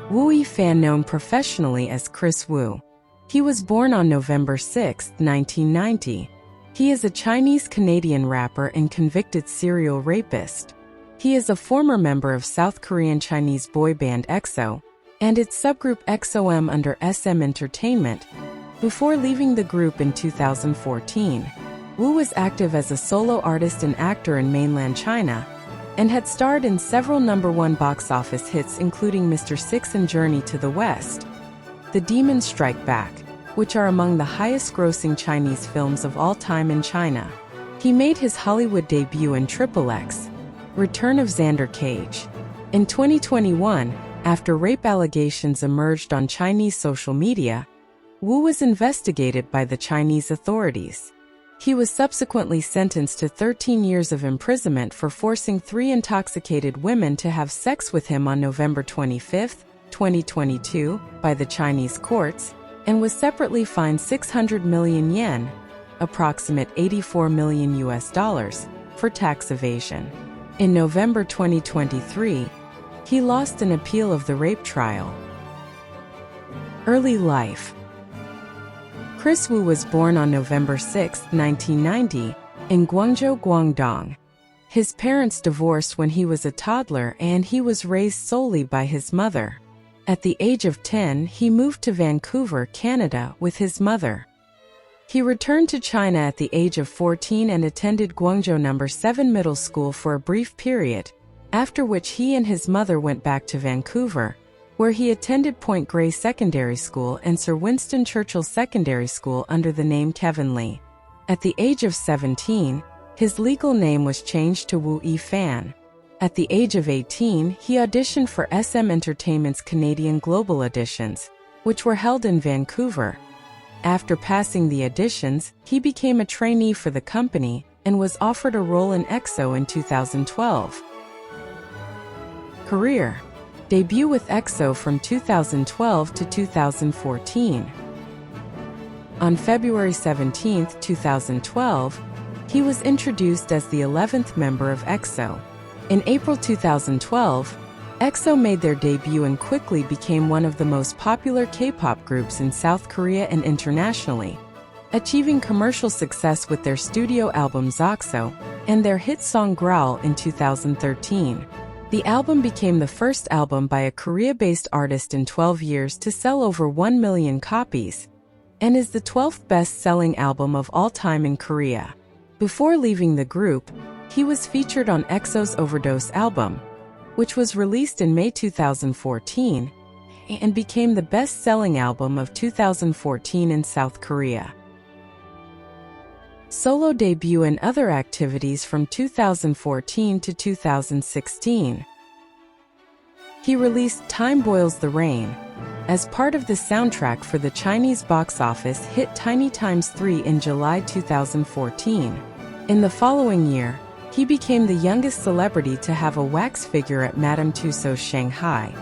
Wu Yifan, known professionally as Kris Wu. He was born on November 6, 1990. He is a Chinese-Canadian rapper and convicted serial rapist. He is a former member of South Korean Chinese boy band EXO and its subgroup EXO-M under SM Entertainment. Before leaving the group in 2014, Wu was active as a solo artist and actor in mainland China and had starred in several #1 box office hits including Mr. Six and Journey to the West, The Demons Strike Back, which are among the highest-grossing Chinese films of all time in China. He made his Hollywood debut in XXX, Return of Xander Cage. In 2021, after rape allegations emerged on Chinese social media, Wu was investigated by the Chinese authorities. He was subsequently sentenced to 13 years of imprisonment for forcing 3 intoxicated women to have sex with him on November 25, 2022, by the Chinese courts, and was separately fined 600 million yen, approximate $84 million, for tax evasion. In November 2023, he lost an appeal of the rape trial. Early life. Kris Wu was born on November 6, 1990, in Guangzhou, Guangdong. His parents divorced when he was a toddler and he was raised solely by his mother. At the age of 10, he moved to Vancouver, Canada, with his mother. He returned to China at the age of 14 and attended Guangzhou No.7 Middle School for a brief period, after which he and his mother went back to Vancouver, where he attended Point Grey Secondary School and Sir Winston Churchill Secondary School under the name Kevin Lee. At the age of 17, his legal name was changed to Wu Yifan. At the age of 18, he auditioned for SM Entertainment's Canadian Global Auditions, which were held in Vancouver. After passing the auditions, he became a trainee for the company and was offered a role in EXO in 2012. Career. Debut with EXO from 2012 to 2014. On February 17, 2012, he was introduced as the 11th member of EXO. In April 2012, EXO made their debut and quickly became one of the most popular K-pop groups in South Korea and internationally, achieving commercial success with their studio album ZOXO and their hit song Growl in 2013. The album became the first album by a Korea-based artist in 12 years to sell over 1 million copies, and is the 12th best-selling album of all time in Korea. Before leaving the group, he was featured on EXO's Overdose album, which was released in May 2014, and became the best-selling album of 2014 in South Korea. Solo debut and other activities from 2014 to 2016. He released Time Boils the Rain as part of the soundtrack for the Chinese box office hit Tiny Times 3 in July 2014. In the following year, he became the youngest celebrity to have a wax figure at Madame Tussauds Shanghai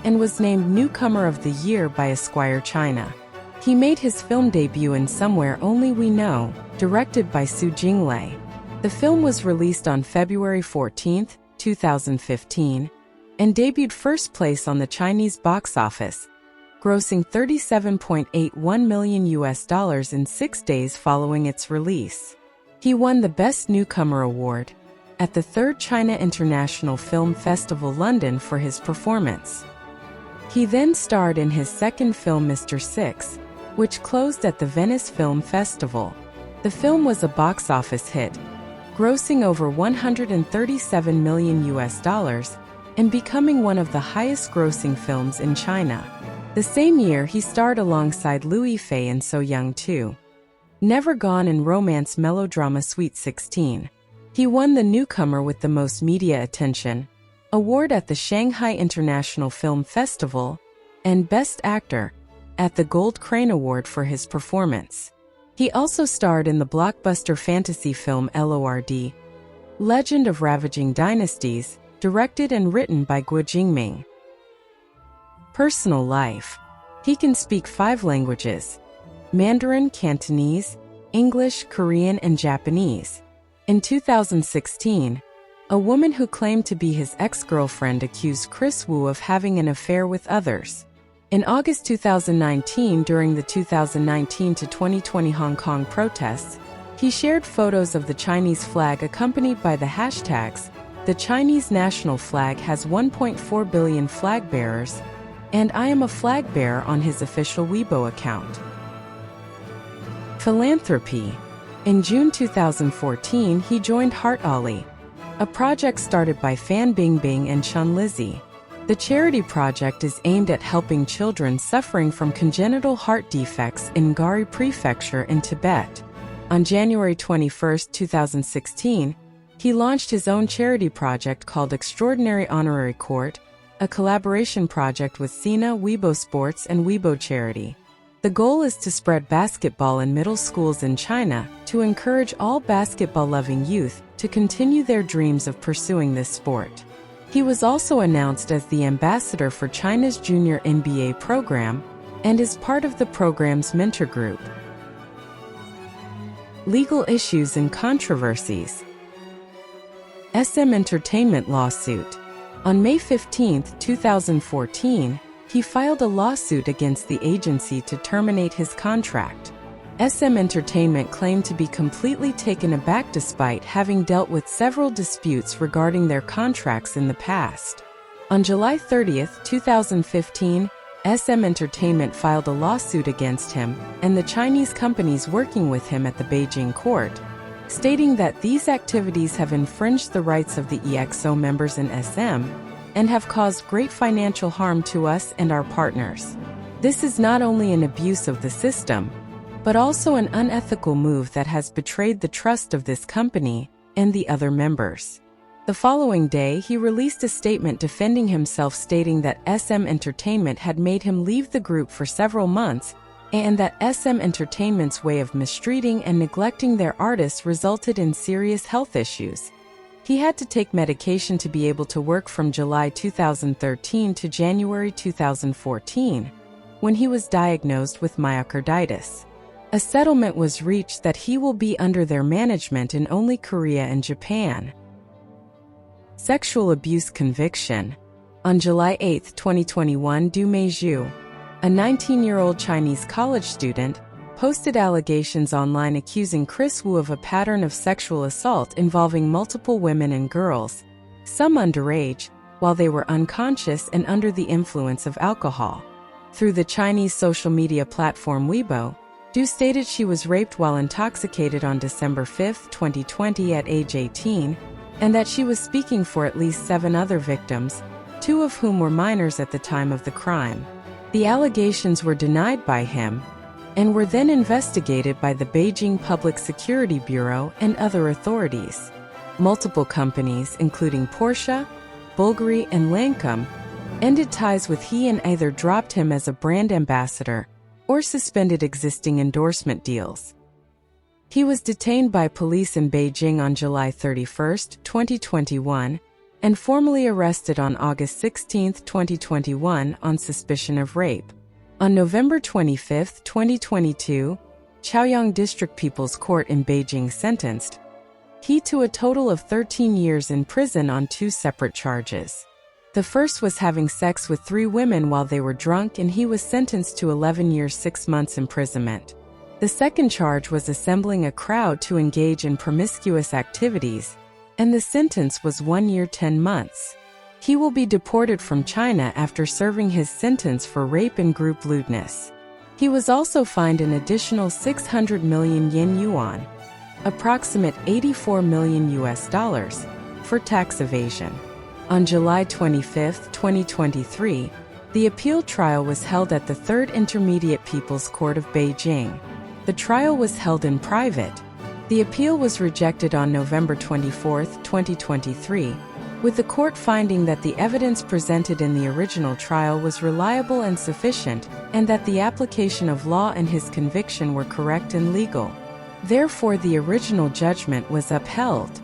and was named Newcomer of the Year by Esquire China. He made his film debut in Somewhere Only We Know, directed by Su Jinglei. The film was released on February 14, 2015, and debuted first place on the Chinese box office, grossing $37.81 million in 6 days following its release. He won the Best Newcomer Award at the 3rd China International Film Festival London for his performance. He then starred in his second film Mr. Six, which closed at the Venice Film Festival. The film was a box office hit, grossing over $137 million and becoming one of the highest-grossing films in China. The same year, he starred alongside Liu Yifei in So Young 2. Never Gone in romance melodrama Sweet 16. He won the Newcomer with the Most Media Attention award at the Shanghai International Film Festival and Best Actor at the Gold Crane Award for his performance. He also starred in the blockbuster fantasy film LORD, Legend of Ravaging Dynasties, directed and written by Guo Jingming. Personal life. He can speak 5 languages: Mandarin, Cantonese, English, Korean, and Japanese. In 2016, A woman who claimed to be his ex-girlfriend accused Kris Wu of having an affair with others. In August 2019, during the 2019 to 2020 Hong Kong protests, he shared photos of the Chinese flag accompanied by the hashtags, "The Chinese national flag has 1.4 billion flag bearers," and "I am a flag bearer" on his official Weibo account. Philanthropy. In June 2014, he joined Heart Ali, a project started by Fan Bingbing and Chun Lizzie. The charity project is aimed at helping children suffering from congenital heart defects in Gari Prefecture in Tibet. On January 21, 2016, he launched his own charity project called Extraordinary Honorary Court, a collaboration project with Sina Weibo Sports and Weibo Charity. The goal is to spread basketball in middle schools in China to encourage all basketball-loving youth to continue their dreams of pursuing this sport. He was also announced as the ambassador for China's junior NBA program and is part of the program's mentor group. Legal issues and controversies. SM Entertainment lawsuit. On May 15, 2014, he filed a lawsuit against the agency to terminate his contract. SM Entertainment claimed to be completely taken aback despite having dealt with several disputes regarding their contracts in the past. On July 30, 2015, SM Entertainment filed a lawsuit against him and the Chinese companies working with him at the Beijing court, stating that these activities have infringed the rights of the EXO members in SM and have caused great financial harm to us and our partners. This is not only an abuse of the system, but also an unethical move that has betrayed the trust of this company and the other members. The following day, he released a statement defending himself, stating that SM Entertainment had made him leave the group for several months and that SM Entertainment's way of mistreating and neglecting their artists resulted in serious health issues. He had to take medication to be able to work from July 2013 to January 2014, when he was diagnosed with myocarditis. A settlement was reached that he will be under their management in only Korea and Japan. Sexual abuse conviction. On July 8, 2021, Du Meizhu, a 19-year-old Chinese college student, posted allegations online accusing Kris Wu of a pattern of sexual assault involving multiple women and girls, some underage, while they were unconscious and under the influence of alcohol. Through the Chinese social media platform Weibo, Du stated she was raped while intoxicated on December 5, 2020 at age 18, and that she was speaking for at least 7 other victims, 2 of whom were minors at the time of the crime. The allegations were denied by him, and were then investigated by the Beijing Public Security Bureau and other authorities. Multiple companies, including Porsche, Bulgari, and Lancome, ended ties with he and either dropped him as a brand ambassador or suspended existing endorsement deals. He was detained by police in Beijing on July 31, 2021, and formally arrested on August 16, 2021 on suspicion of rape. On November 25, 2022, Chaoyang District People's Court in Beijing sentenced he to a total of 13 years in prison on 2 separate charges. The first was having sex with 3 women while they were drunk, and he was sentenced to 11 years 6 months imprisonment. The second charge was assembling a crowd to engage in promiscuous activities, and the sentence was 1 year 10 months. He will be deported from China after serving his sentence for rape and group lewdness. He was also fined an additional 600 million yuan, approximate $84 million for tax evasion. On July 25, 2023, the appeal trial was held at the 3rd Intermediate People's Court of Beijing. The trial was held in private. The appeal was rejected on November 24, 2023, with the court finding that the evidence presented in the original trial was reliable and sufficient, and that the application of law and his conviction were correct and legal. Therefore, the original judgment was upheld.